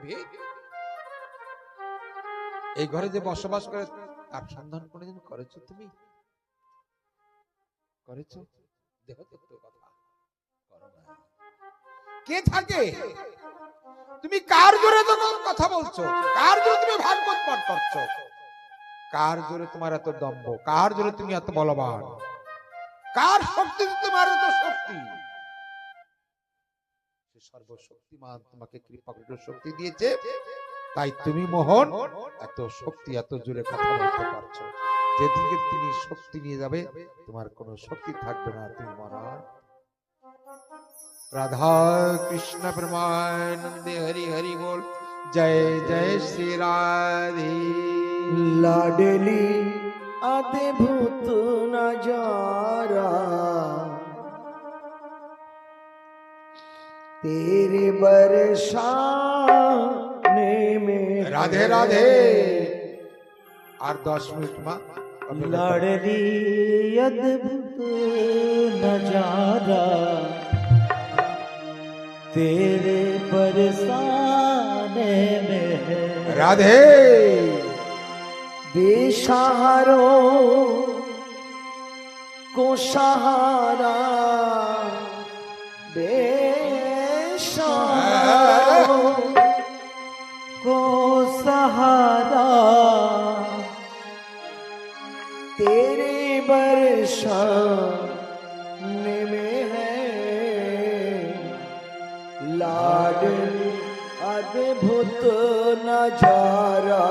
ভেদ। এই ঘরে যে বসবাস করে তার সন্ধান কোনদিন করেছো তুমি? করেছো? দেহ তত্ত্ব কথা করো না। কে থাকে? তুমি কার জোরে তখন কথা বলছো? কার জোরে তুমি ভাগবত পাঠ করছো? কার জোরে তোমার এত দম্ভ? কার জোরে তুমি এত বলবান? কার শক্তিতে তোমার এত শক্তি? সে সর্বশক্তিমান তোমাকে কৃপা করে শক্তি দিয়েছে, তাই তুমি মোহন এত শক্তি এত জোরে কথা বলতে পারছো। যেদিকে তিনি শক্তি নিয়ে যাবে তোমার কোনো শক্তি থাকবে না, তুমি মরা। राधा कृष्ण परमानंदे हरि हरि बोल, जय जय श्री राधे। लाडली अद्भुत नजारा तेरे बरसाने में। राधे राधे। और 10 मिनट में लाडली अद्भुत नजारा तेरे बरसाने में है। राधे। बेसहारों को सहारा, बेसहारों को सहारा तेरे बरसाने में है। लाडली अद्भुत नजारा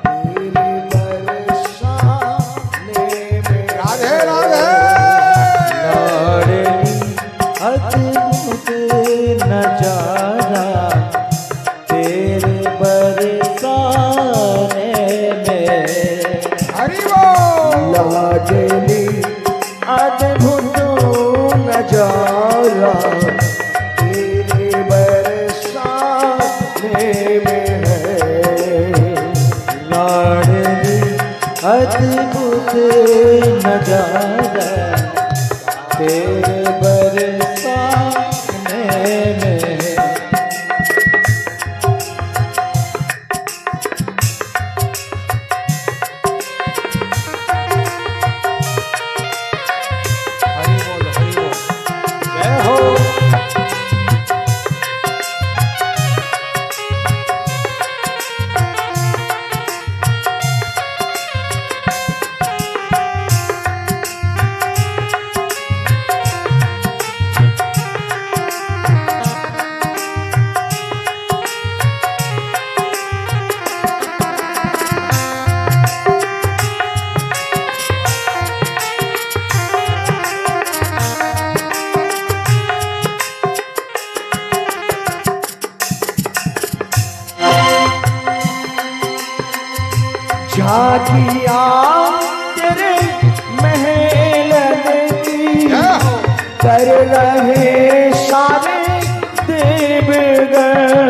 तेरे बरसाने में। राधे राधे। लाडली अद्भुत नजारा तेरे बरसाने में। हरि बोल। लाडली अद्भुत नजारा अद्भुत नजारा तेरे बरसाने में। हरि बोल हरि बोल। जय हो। झाकिया तेरे महल की कर रहे सारे देवगण।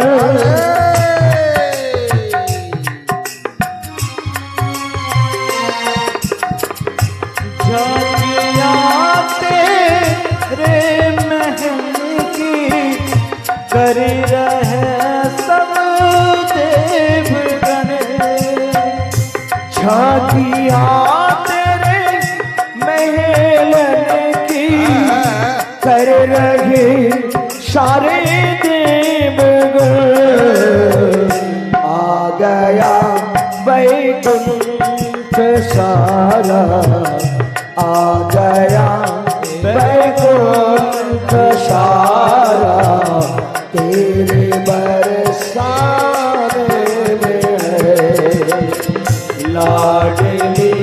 झाकिया तेरे महल की कर रहे सब देवगण। झाकिया तेरे महल की कर रहे सारे देवगण। आ गया वैकुंठ सारा, आ गया वैकुंठ सारा तेरे बरसाने में है। लाडली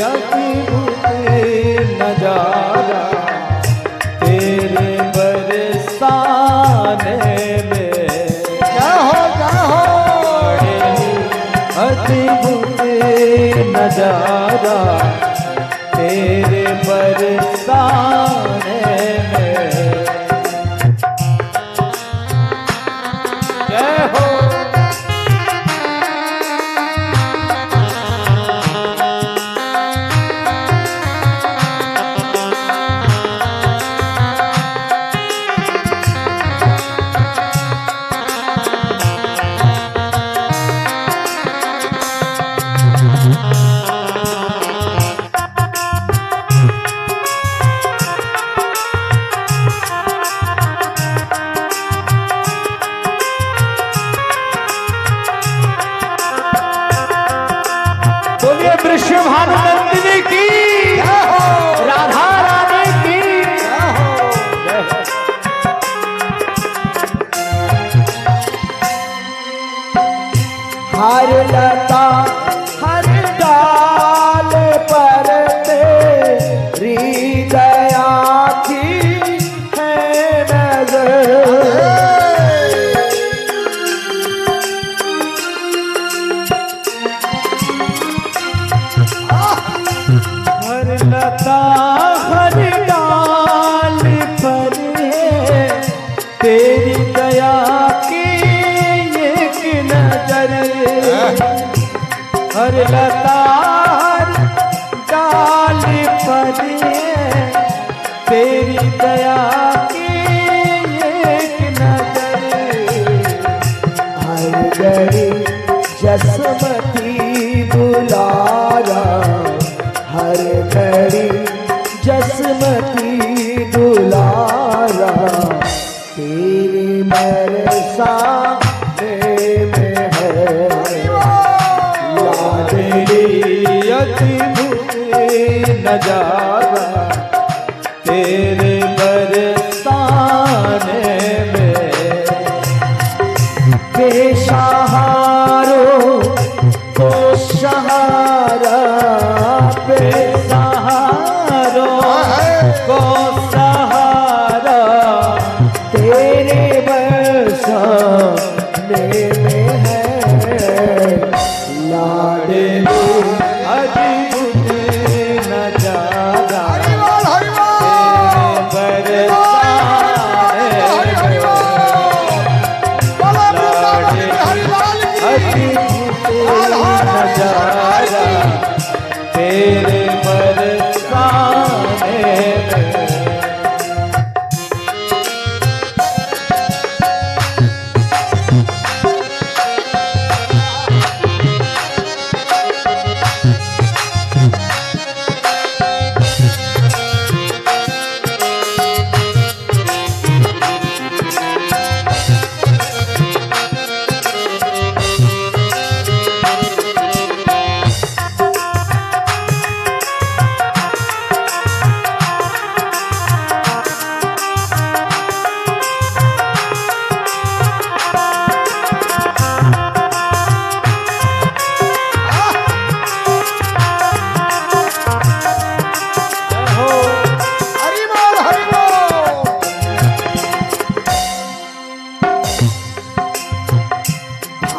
अद्भुत नजारा तेरे बरसाने में। जय हो जय हो। अद्भुत नजारा तेरे बरसाने में। जय हो। हर लता हर डाल पर तेरी दया की है नजर। हर लता हर डाल पर तेरी दया की एक नजर। हर लता हर डाल पर तेरी दया की एक नजर। हर घड़ी जसमती बुलारा, हर घड़ी जसमती दुलारा, तेरी बरसाने में है लाडली अद्भुत नजारा, तेरे बरसाने में बेसहारों को सहारा, बेसहारों को सहारा, तेरे बरसाने में है लाडली अद्भुत नजारा, तेरे बरसाने में नजारा, तेरे बरसाने में।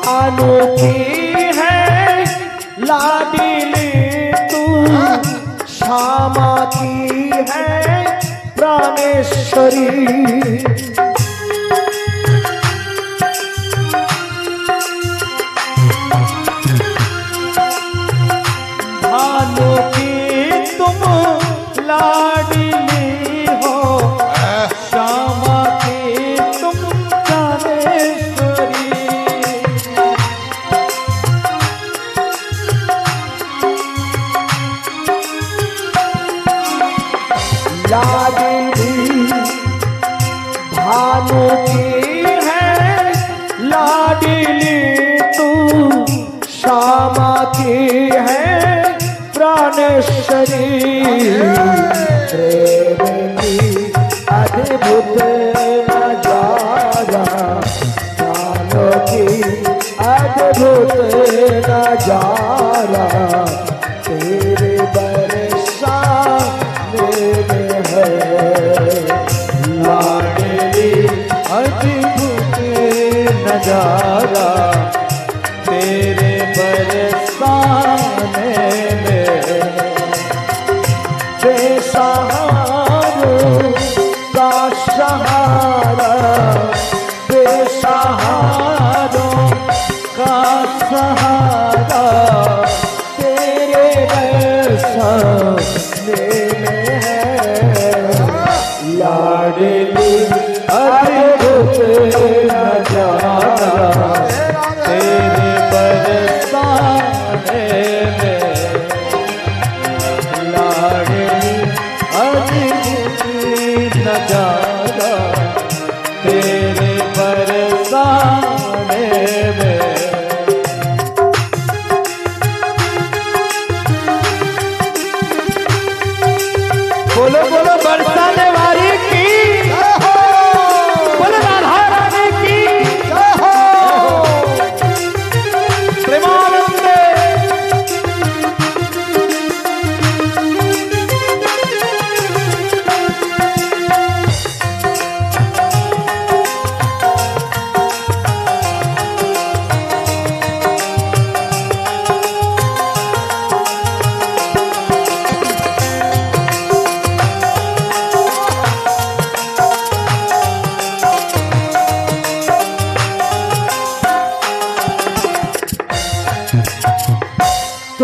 अनोखी है लाडली तू, श्यामा की है प्राणेश्वरी। भानु की तुम लाडली हो, श्यामा की तुम प्राणेश्वरी। लाडली भानु की है लाडली तू, श्यामा की है प्राणेश्वरी। प्रेम की अद्भुत नजारा, भानु की अद्भुत नजारा, तेरे बरसाने में है लाडली अद्भुत नजारा, तेरे बरसाने में। बेसहारों का सहारा, बेसहारों का सहारा, तेरे बरसाने में है लाडली अद्भुत नजारा, तेरे बरसाने में। लाडली अद्भुत नजारा, तेरे बरसाने में। बोलो बोलो बरसाने वाली की, बोलो राधा रानी की। प्रेम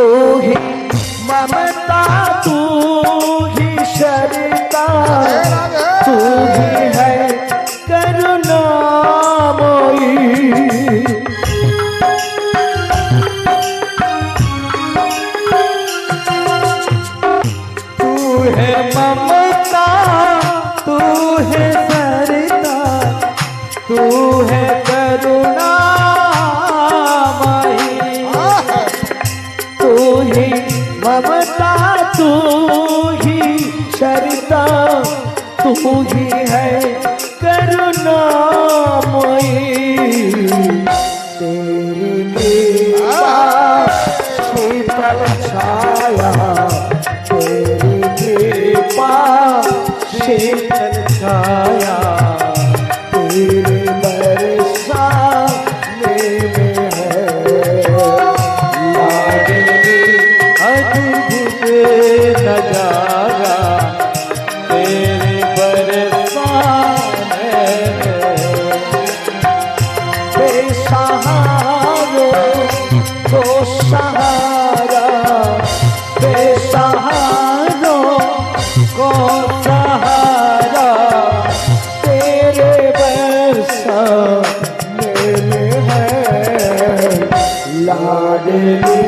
तू ही ममता, तू ही शरता, तू ही है करुणामयी। तू है ममता, तू है सरता, तू है करुणामयी। तू ही ममता, तू ही शरता, तू ही है करुणामयी। तेरी कृपा शीतल छाया, तेरी कृपा शीतल छाया, तेरे बरसाने में है लाडली अद्भुत नजारा, तेरे बरसाने में। बेसहारो को सहारा, बेसहारो को सहारा, तेरे बरसाने में है लाडली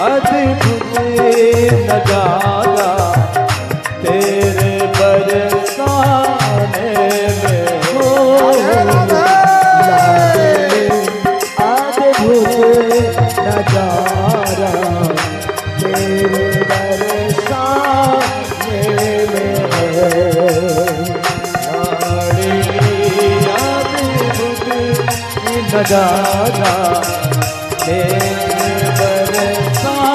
अद्भुत नजारा, तेरे बरसाने में हो लाडली अद्भुत नजारा, तेरे बरसाने में है लाडली अद्भुत नजारा, तेरे बरसाने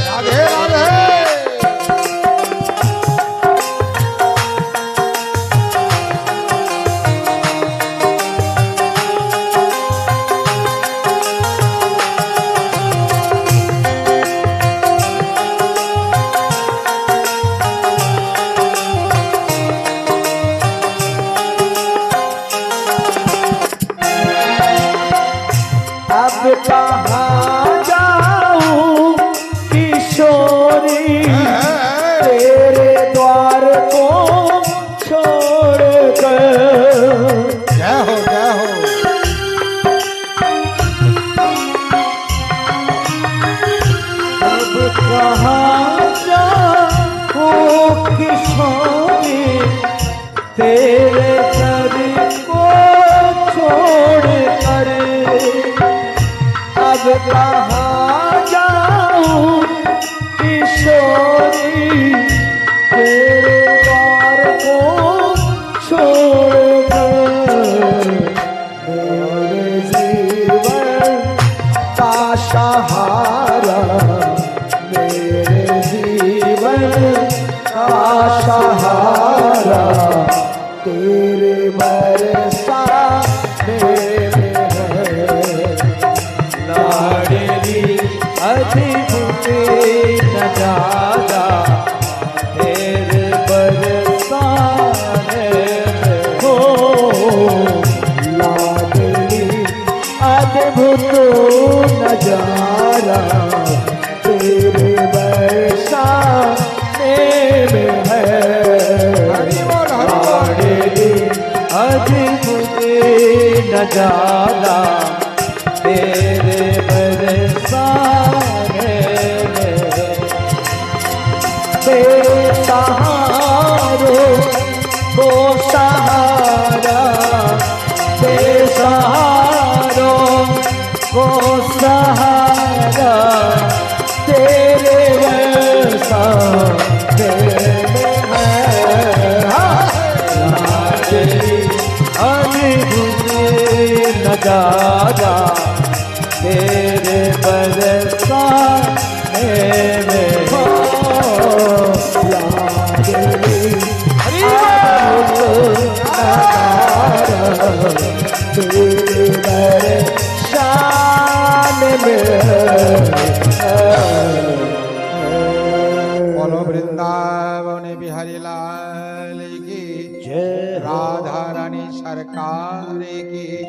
राधे राधे। अब कहाँ जाऊं किशोरी, तेरे द्वार को छोड़ कर। जय हो जय हो। अब कहाँ जाऊं किशोरी, तेरे दर को छोड़ कर। अब कहाँ जाऊं किशोरी, तेरे द्वार को छोड़ कर। मेरे जीवन का सहारा, मेरे जीवन का सहारा, तेरे बरसाने में है लाडली अद्भुत नजारा, तेरे बरसाने में हो लाडली अद्भुत नजारा, तेरे बरसाने में है लाडली अद्भुत नजारा, तेरे बरसाने में। बेसहारो को सहारा, बेसहारो को सहारा, तेरे बरसाने में है लाडली अद्भुत नजारा, तेरे बरसाने में हो लाडली अद्भुत नजारा, तेरे बरसाने में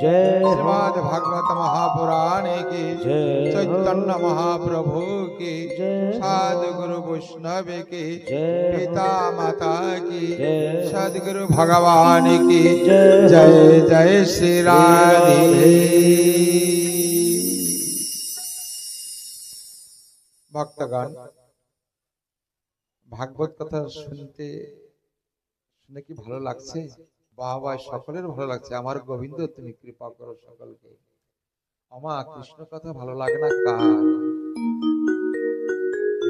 जय हो श्रीमद् भागवत महापुराणे की जय हो चैतन्य महाप्रभु की जय हो साधु गुरु वैष्णव की जय पिता माता की जय सदगुरु भगवान की जय जय जय श्री राधे। भक्तगण, ভাগবত কথা শুনে কি ভালো লাগছে? বাবা, সকলের ভালো লাগছে। আমার গোবিন্দ তুমি কৃপা করো সকলকে। আমা কৃষ্ণ কথা ভালো লাগে না কার?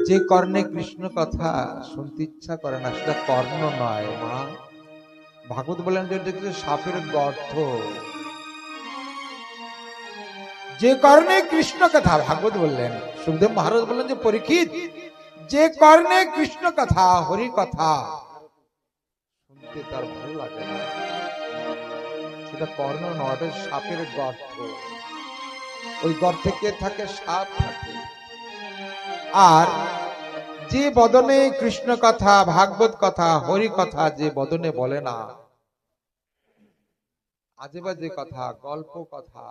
যে কর্ণে কৃষ্ণ কথা শুনতে ইচ্ছা করে না সেটা কর্ণ নয় মা। ভাগবত বলেন যে এটা হচ্ছে সাপের গর্ত। যে কর্ণে কৃষ্ণ কথা, ভাগবত বললেন, সুখদেব মহারাজ বললেন যে পরীক্ষিত, যে কর্ণে কৃষ্ণ কথা হরি কথা শুনতে তার ভালো লাগে না, সেটা কর্ণ নয়, ওটা সাপের গর্ত। ওই গর্তে কে থাকে? সাপ থাকে। আর যে বদনে কৃষ্ণ কথা, ভাগবত কথা, হরি কথা যে বদনে বলে না, আজে বাজে কথা, গল্প কথা,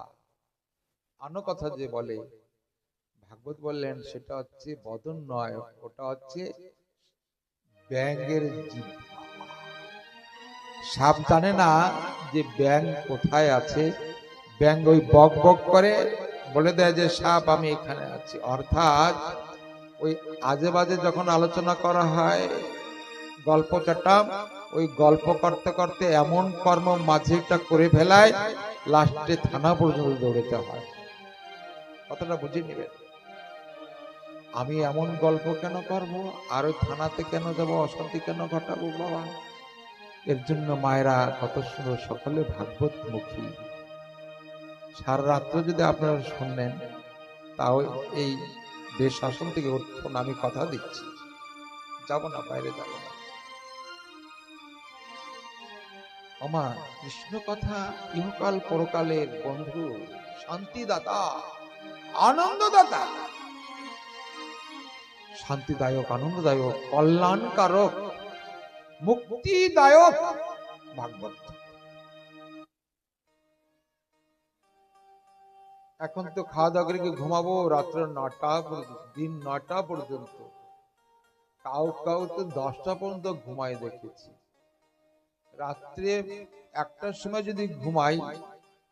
আনো কথা যে বলে, ভাগবত বললেন সেটা হচ্ছে বদন নয়, ওটা হচ্ছে ব্যাঙের জিহ্বা। সাপ জানে না যে ব্যাঙ কোথায় আছে। ব্যাঙ ওই বক বক করে বলে দেয় যে সাপ আমি এখানে আছি। অর্থাৎ ওই আজে বাজে যখন আলোচনা করা হয়, গল্প চটাম, ওই গল্প করতে করতে এমন কর্ম মাঝেটা করে ফেলায়, লাস্টে থানা পর্যন্ত দৌড়াতে হয়। কথাটা বুঝে নেবেন। আমি এমন গল্প কেন করব, আর ওই থানাতে কেন যাব, অশান্তি কেন ঘটাবো বাবা? এর জন্য মায়েরা কত সুন্দর সকলে ভাগবত মুখী। সারা রাত্র যদি আপনারা শুনলেন, তাও এই দেশ শাসন থেকে উঠুন, আমি কথা দিচ্ছি, যাব না, বাইরে যাব না। আমা কৃষ্ণ কথা ইহকাল পরকালের বন্ধু, শান্তিদাতা, আনন্দদাতা, শান্তিদায়ক, আনন্দদায়ক, কল্যাণকারক, মুক্তিদায়ক ভাগবত। এখন তো খাওয়া দাওয়া করে ঘুমাবো রাত্র 9টা পর্যন্ত, দিন 9টা পর্যন্ত, কাউ তো 10টা পর্যন্ত ঘুমাই দেখেছি। রাত্রে 1টার সময় যদি ঘুমাই,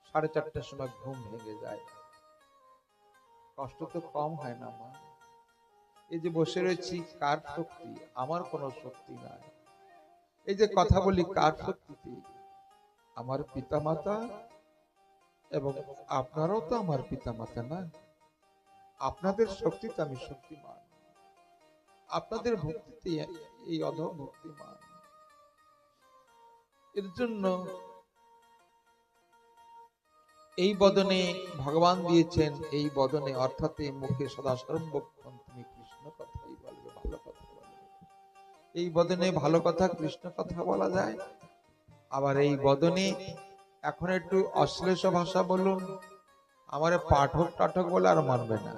4:30টার সময় ঘুম ভেঙে যায়। কষ্ট তো কম হয় না মা? এই যে বসে রয়েছি, কার শক্তি? আমার কোনো শক্তি নাই। এই যে কথা বলি, কার শক্তিতে? আমার পিতা মাতা, এবং আপনারাও তো আমার পিতা মাতা না? আপনাদের শক্তিতে আমি শক্তিমান, আপনাদের ভক্তিতে এই অধম ভক্তিমান। এর জন্য এই বদনে ভগবান দিয়েছেন, এই বদনে অর্থাৎ এই মুখে সদা সর্বক্ষণ তুমি কৃষ্ণ কথাই বলবে, ভালো কথা বলবে। এই বদনে ভালো কথা, কৃষ্ণ কথা বলা যায়। আবার এই বদনে এখন একটু অশ্লেষ ভাষা বলুন, আমার পাঠক টাঠক বলে আর মানবে না।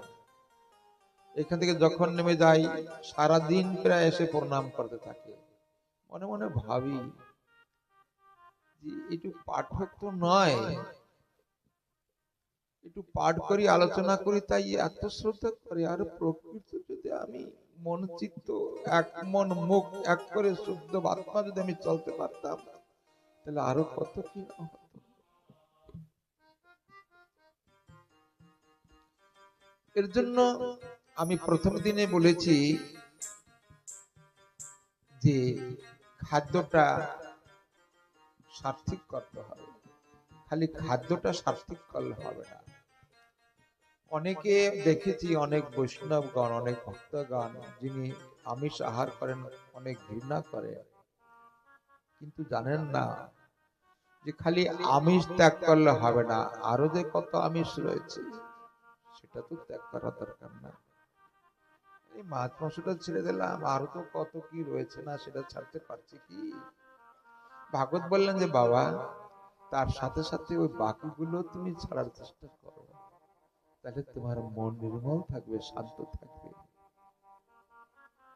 এখান থেকে যখন নেমে যাই, সারাদিন প্রায় এসে প্রণাম করতে থাকে। মনে মনে ভাবি যে একটু পাঠক তো নয়, একটু পাঠ করি, আলোচনা করি, তাই এত শ্রদ্ধা করে। আর প্রকৃত যদি আমি মন চিত্ত এক, মন মুখ এক করে শুদ্ধ আত্মা যদি আমি চলতে পারতাম, তাহলে আরো কত কি না হতো। এর জন্য আমি প্রথম দিনে বলেছি যে খাদ্যটা সার্থক করতে হবে। খালি খাদ্যটা সার্থক করলে হবে না। অনেকে দেখেছি, অনেক বৈষ্ণবগণ, অনেক ভক্তগণ যিনি আমিষ আহার করেন, অনেক ঘৃণা করে, কিন্তু জানেন না যে খালি আমিষ ত্যাগ করলে হবে না, আরো যে কত আমিষ রয়েছে সেটা তো ত্যাগ করা দরকার না। এই মাছ মাংসটা ছেড়ে দিলাম, আরো তো কত কি রয়েছে না, সেটা ছাড়তে পারছি কি? ভাগবত বললেন যে বাবা, তার সাথে সাথে ওই বাকিগুলো তুমি ছাড়ার চেষ্টা করো, তাহলে তোমার মন নির্মল থাকবে, শান্ত থাকবে।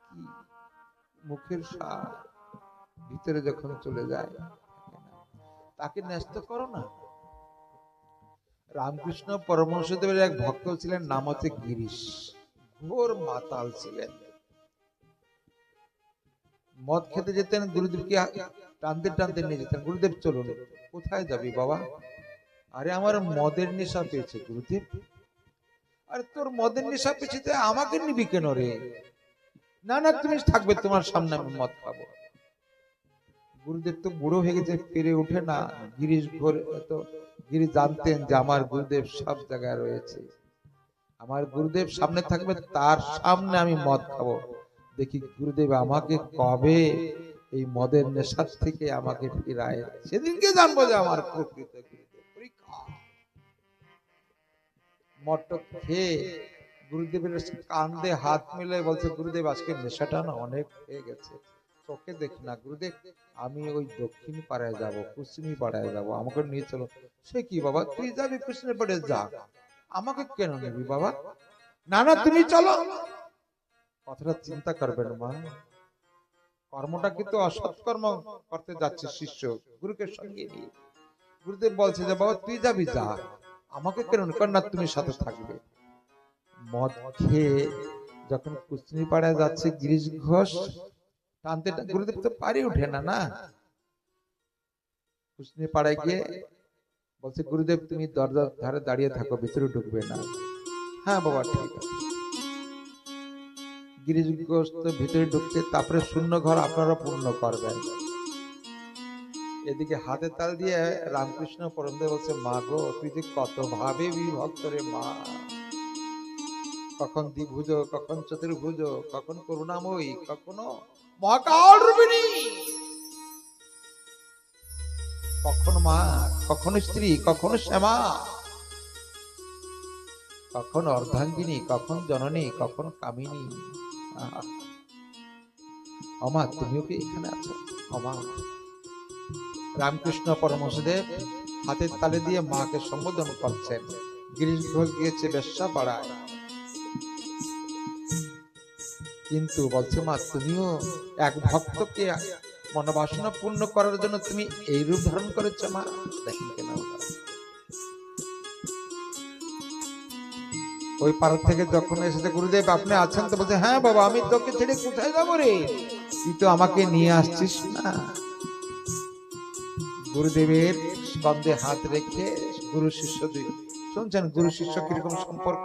কি মুখের স্বাদ ভিতরে যখন চলে যায়, তাকে ন্যস্ত করো না। রামকৃষ্ণ পরমহংসদেবের এক ভক্ত ছিলেন, নাম হচ্ছে গিরিশ। ঘোর মাতাল ছিলেন। মদ খেতে যেতেন, গুরুদেবকে টানতে টানতে নিয়ে যেতেন, গুরুদেব চলুন। কোথায় যাবি বাবা? আরে আমার মদের নেশা পেয়েছে গুরুদেব। আরে তোর মদের নেশা পেয়েছে, আমাকে নিবি কেন রে? না না, তুমি থাকবে, তোমার সামনে আমি মদ খাবো। গুরুদেব তো বুড়ো হয়ে গেছে, পেরে উঠে না। গিরিশ ঘোর তো গিরিশ জানতেন যে আমার গুরুদেব সব জায়গায় রয়েছে, আমার গুরুদেব সামনে থাকবে, তার সামনে আমি মদ খাবো। দেখি গুরুদেব আমাকে কবে এই মদের নেশার থেকে আমাকে ফিরায়, সেদিনকে জানবো যে আমার প্রকৃত পরীক্ষা। মদটা খেয়ে গুরুদেবের কান্দে হাত মিলে বলছে, গুরুদেব আজকে নেশাটা না অনেক হয়ে গেছে, চোখে দেখি না গুরুদেব, আমি ওই দক্ষিণ পাড়ায় যাব, পশ্চিমী পাড়ায় যাব, আমাকে নিয়ে চলো। সে কি বাবা, তুই যাবি পশ্চিমী পাড়ায়, যা, আমাকে কেন নিবি বাবা? না না, তুমি চলো। কথাটা চিন্তা করবেন মা, কর্মটা কিন্তু অসৎ কর্ম করতে যাচ্ছে শিষ্য গুরুকে সঙ্গে নিয়ে। গুরুদেব বলছে যে বাবা তুই যাবি, যা, আমাকে কেন না, তুমি সাথে থাকবে। মদ খেয়ে যখন কুস্তিনি পাড়ায় যাচ্ছে, গিরিশ ঘোষ টানতে গুরুদেব তো পারি উঠে না না, কুস্তিনি পাড়ায় গিয়ে বলছে, গুরুদেব তুমি দরজার ধারে দাঁড়িয়ে থাকো, ভিতরে ঢুকবে না। হ্যাঁ বাবা ঠিক আছে। গিরিশ ঘোষ তো ভিতরে ঢুকছে, তারপরে শূন্য ঘর আপনারা পূর্ণ করবেন। এদিকে হাতে তাল দিয়ে রামকৃষ্ণ পরমদেব বলছে, মা গো তুই যে কত ভাবে বিভক্ত রে মা, কখন দ্বিভুজ, কখন চতুর্ভুজ, কখন করুণাময়ী, কখনো মহাকাল রূপিণী, কখন মা, কখনো স্ত্রী, কখনো শ্যামা, কখন অর্ধাঙ্গিনী, কখন জননী, কখন কামিনী। অমা তুমিও কি এখানে আছো? অমা। রামকৃষ্ণ পরমহংসদেব হাতের তালে দিয়ে মাকে সম্বোধন করছেন। গিরিশ ঘোষ গিয়েছে বেশ্যা পাড়ায়, কিন্তু বলছে মা তুমিও এক ভক্তকে মনোবাসনা পূর্ণ করার জন্য তুমি এই রূপ ধারণ করেছ মা। দেখেন কেন ওই পাড়া থেকে যখন এসেছে, গুরুদেব আপনি আছেন? তো বলছে, হ্যাঁ বাবা, আমি তোকে ছেড়ে কোথায় যাবো রে, তুই তো আমাকে নিয়ে আসছিস না। গুরুদেবের স্কন্ধে হাত রেখে গুরু শিষ্য দুই শুনছেন, গুরু শিষ্য কিরকম সম্পর্ক।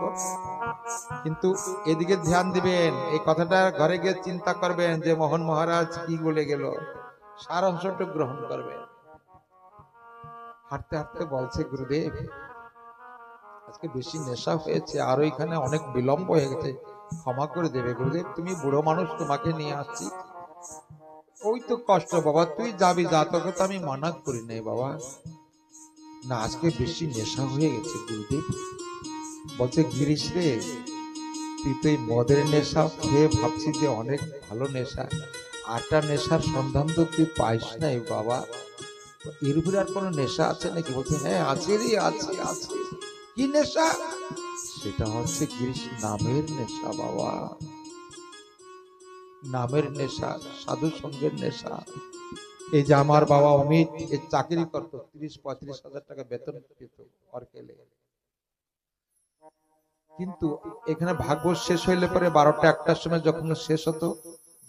কিন্তু এদিকে ধ্যান দিবেন, এই কথাটা ঘরে গিয়ে চিন্তা করবেন যে মোহন মহারাজ কি বলে গেল, সার অংশটা গ্রহণ করবেন। হাঁটতে হাঁটতে বলছে, গুরুদেব আজকে বেশি নেশা হয়েছে, আর ওইখানে অনেক বিলম্ব হয়ে গেছে, ক্ষমা করে দেবে গুরুদেব, তুমি বুড়ো মানুষ, তোমাকে নিয়ে আসছি। ওই তো কষ্ট বাবা, তুই যাবি যা, তোকে তো আমি মানা করি নাই বাবা। না আজকে বেশি নেশা হয়ে গেছে গুরুদেব। বলছে, গিরিশ রে তুই তো এই মদের নেশা খেয়ে ভাবছি যে অনেক ভালো নেশা, আটটা নেশার সন্ধান তো তুই পাইস নাই বাবা, এর উপরে আর কোনো নেশা আছে নাকি? বলছে, হ্যাঁ আছে রে, আছে আছে। কি নেশা? সেটা হচ্ছে গিরিশ নামের নেশা বাবা, নামের নেশা, সাধু সঙ্গের নেশা। এই যে আমার বাবা অমিত এই চাকরি করতো, 30-35 হাজার টাকা বেতন পেত অর্কেলে, কিন্তু এখানে ভাগ্য শেষ হইলে পরে 12টা-1টার সময় যখন শেষ হতো,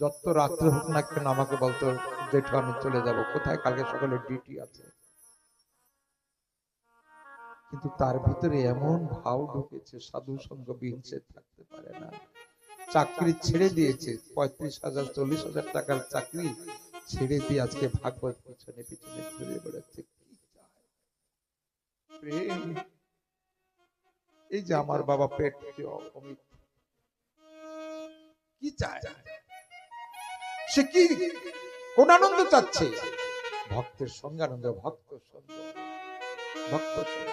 যত রাত্রে হোক না কেন আমাকে বলতো, জেঠু আমি চলে যাব। কোথায়? কালকে সকালে ডিউটি আছে। কিন্তু তার ভিতরে এমন ভাব ঢুকেছে, সাধু সঙ্গ বিহীন সে থাকতে পারে না। চাকরি ছেড়ে দিয়েছে, 35,000 40,000 টাকার চাকরি ছেড়ে দিয়ে আজকে ভাগবত পিছনে পিছনে ঘুরে বেড়াচ্ছে। প্রেম, এই যে আমার বাবা পেট অমিত কি চায়, সে কি কোন আনন্দ চাচ্ছে? ভক্তের সঙ্গে আনন্দ, ভক্ত সঙ্গ, ভক্ত সঙ্গ।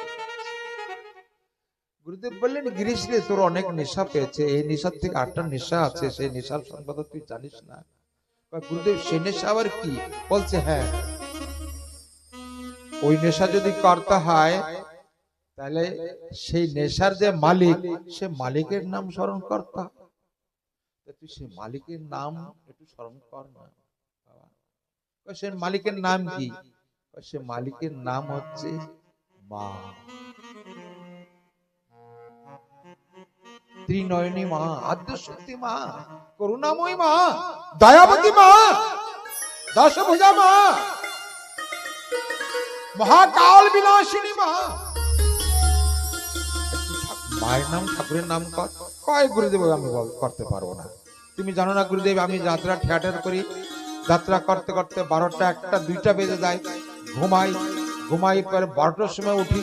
গুরুদেব বললেন, গিরিশ রে তোর অনেক নেশা পেয়েছে, এই নেশার থেকে 8টা নেশা আছে, সেই নেশার সংবাদ তুই জানিস না। গুরুদেব সে নেশা আবার কি? বলছে, হ্যাঁ ওই নেশা যদি করতে হয় তাহলে সেই নেশার যে মালিক, সে মালিকের নাম স্মরণ করতে হবে। তুই সে মালিকের নাম একটু স্মরণ কর না বাবা। সে মালিকের নাম কি? সে মালিকের নাম হচ্ছে মা। ত্রিনয়নী মা, আদ্যশক্তি মা, করুণাময়ী মা, দয়াবতী মা, দশভুজা মা, মহাকাল বিনাশিনী মা। মায়ের নাম ঠাকুরের নাম কয় গুরুদেব আমি করতে পারবো না। তুমি জানো না গুরুদেব, আমি যাত্রা থিয়েটার করি, যাত্রা করতে করতে 12টা 1টা 2টা বেজে যায়, ঘুমাই পরে 12টার সময় উঠি।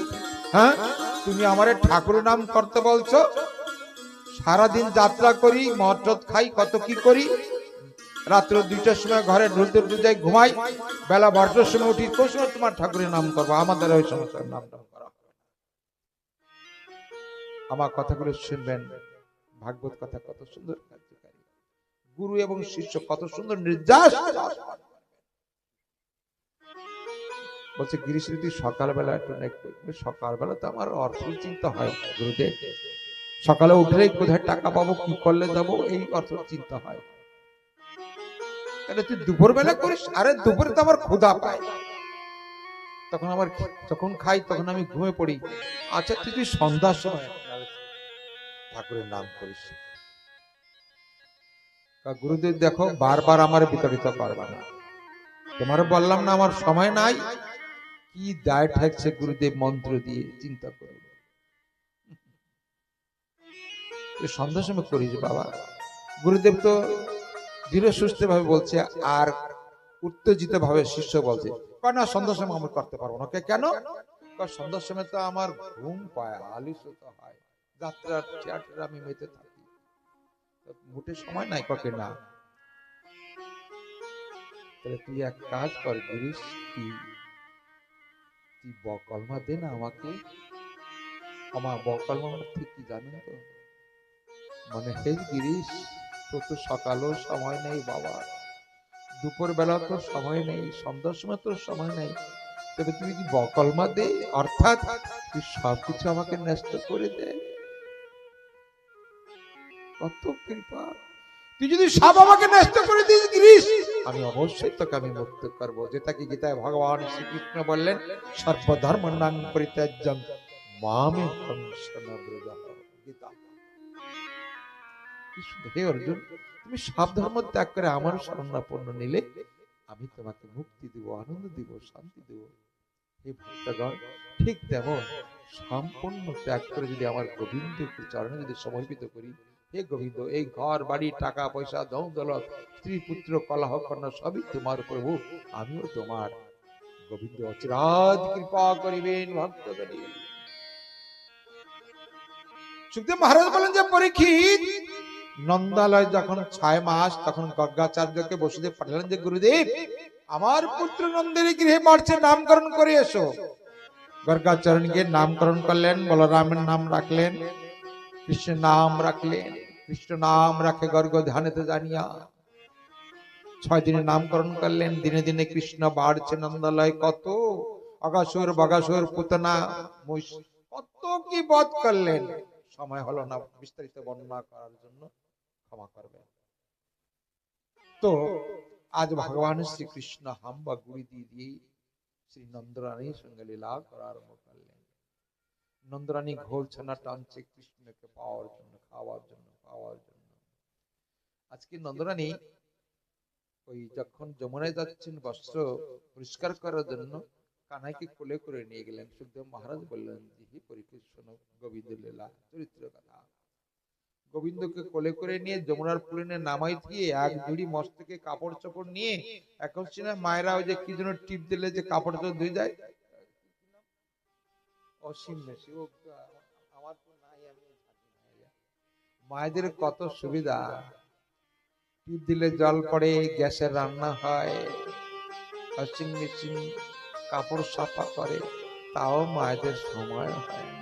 হ্যাঁ, তুমি আমারে ঠাকুরের নাম করতে বলছো? সারাদিন যাত্রা করি, মদ খাই, কত কি করি, রাত্র 2টার সময় ঘরে ঢুলতে যাই, ঘুমাই, বেলা 12টার সময় উঠি, কোন সময় তোমার ঠাকুরের নাম করবো? আমাদের ওই সমস্যার নামটা করা। আমার কথাগুলো শুনবেন, ভাগবত কথা কত সুন্দর কার্যকারী, গুরু এবং শিষ্য কত সুন্দর নির্যাস। বলছে গিরিশ তুই সকালবেলা একটু সকালবেলা তো আমার অর্থ চিন্তা হয় গুরুদেব, সকালে উঠলেই কোথায় টাকা পাবো, কি করলে যাবো, এই অর্থ চিন্তা হয়। তাহলে তুই দুপুর বেলা করিস? আরে দুপুরে তো আমার ক্ষুধা পায়, যখন খাই তখন আমি ঘুমিয়ে পড়ি। আচ্ছা তুই সন্ধ্যার সময় ঠাকুরের নাম করিস। গুরুদেব দেখো, বারবার আমার বিতাড়িত করবা না, তোমার বললাম না আমার সময় নাই, কি দায় ঠেকছে গুরুদেব মন্ত্র দিয়ে, চিন্তা করো। সন্ধ্যার সময় করিস বাবা। গুরুদেব তো ধীরে সুস্থ ভাবে বলছে, আর উত্তেজিত ভাবে শিষ্য বলছে না সন্ধ্যার সময় আমি করতে পারবো না। কেন? সন্ধ্যার সময় তো আমার ঘুম পায়, আলিস্যতা হয়, যাত্রা থিয়েটারে আমি মেতে থাকি, মোটে সময় নাই। কাকে না, তাহলে তুই এক কাজ কর গিরিশ, তুই বকলমা দে না আমাকে। আমার বকলমা ঠিক কি জানেন তো, মানে হে গিরিশ, তোর তো সকালও সময় নেই বাবা, দুপুর বেলা তোর সময় নেই, সন্ধ্যার সময় তোর সময় নেই, তবে তুমি কি বকলমা দে, অর্থাৎ তুই সবকিছু আমাকে নষ্ট করে দে। কত কৃপা! তুই যদি সব আমাকে নষ্ট করে দিস গিরিশ, আমি অবশ্যই তোকে আমি মুক্ত করবো। যেটাকে গীতায় ভগবান শ্রীকৃষ্ণ বললেন, সর্বধর্মাণং পরিত্যাজ্যং মামেকং শরণং ব্রজ। গীতা। হে অর্জুন, তুমি সব ধর্ম ত্যাগ করে আমার শরণাপন্ন নিলে আমি তোমাকে মুক্তি দেব, আনন্দ দেব, শান্তি দেব। হে ভক্তগণ, ঠিক তেমন সম্পূর্ণ ত্যাগ করে যদি আমার গোবিন্দের চরণে যদি সমর্পিত করি, হে গোবিন্দ, এই ঘর বাড়ি টাকা পয়সা ধন দৌলত স্ত্রী পুত্র কলহ কন্যা সবই তোমার প্রভু, আমিও তোমার। গোবিন্দ অচিরাজ কৃপা করিবেন ভক্তগণে। সুখদেব মহারাজ বলেন যে পরীক্ষিত, নন্দালয় যখন 6 মাস, তখন গর্গাচার্যকে বসুদেব পাঠালেন যে গুরুদেব, আমার পুত্র নন্দের গৃহে বাড়ছে, নামকরণ করে এসো। গর্গাচরণকে নামকরণ করলেন, বলরামের নাম রাখলেন, কৃষ্ণের নাম রাখলেন, কৃষ্ণ নাম রাখে গর্গ ধ্যানেতে জানিয়া 6 দিনে নামকরণ করলেন। দিনে দিনে কৃষ্ণ বাড়ছে নন্দালয়, কত অগাসুর বগাসুর পুতনা মহিষ কত কি বধ করলেন, সময় হলো না বিস্তারিত বর্ণনা করার জন্য, ক্ষমা করবেন। তো আজ ভগবান শ্রীকৃষ্ণ হাম্বা গুড়ি দিয়ে শ্রী নন্দরানীর সঙ্গে লীলা করা আরম্ভ করলেন। নন্দরানী ঘোল ছানা টানছে কৃষ্ণকে পাওয়ার জন্য, খাওয়ার জন্য। আজকে নন্দরানী ওই যখন যমুনায় যাচ্ছেন বস্ত্র পরিষ্কার করার জন্য, কানাইকে কোলে করে নিয়ে গেলেন। সুখদেব মহারাজ বললেন যে হে পরীক্ষিত, শোনো গোবিন্দের লীলা চরিত্র কথা। গোবিন্দকে কোলে করে নিয়ে যমুনার পুলিনে নামাই দিয়ে এক জুড়ি মস্তকে কাপড় চোপড় নিয়ে, এখন সিনা মায়েরা ওই যে কি যেন টিপ দিলে যে কাপড় চোপড় ধুয়ে যায়, অসীম মেশি, আমার তো নাই, আমি মায়েদের কত সুবিধা, টিপ দিলে জল পড়ে, গ্যাসের রান্না হয়, ওয়াশিং মেশিন কাপড় সাফা করে, তাও মায়েদের সময় হয় না।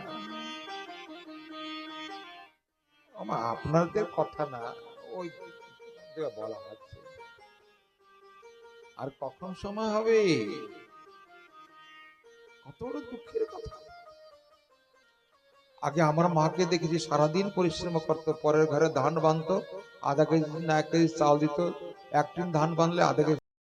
আপনাদের কথা না, ওই বলা হচ্ছে, আর কখন সময় হবে? কত বড় দুঃখের কথা। আগে আমার মাকে দেখেছি সারাদিন পরিশ্রম করতো, পরের ঘরে ধান বাঁধতো, আধা কেজি না 1 কেজি চাল দিত, 1 টিন ধান বাঁধলে আধা কেজি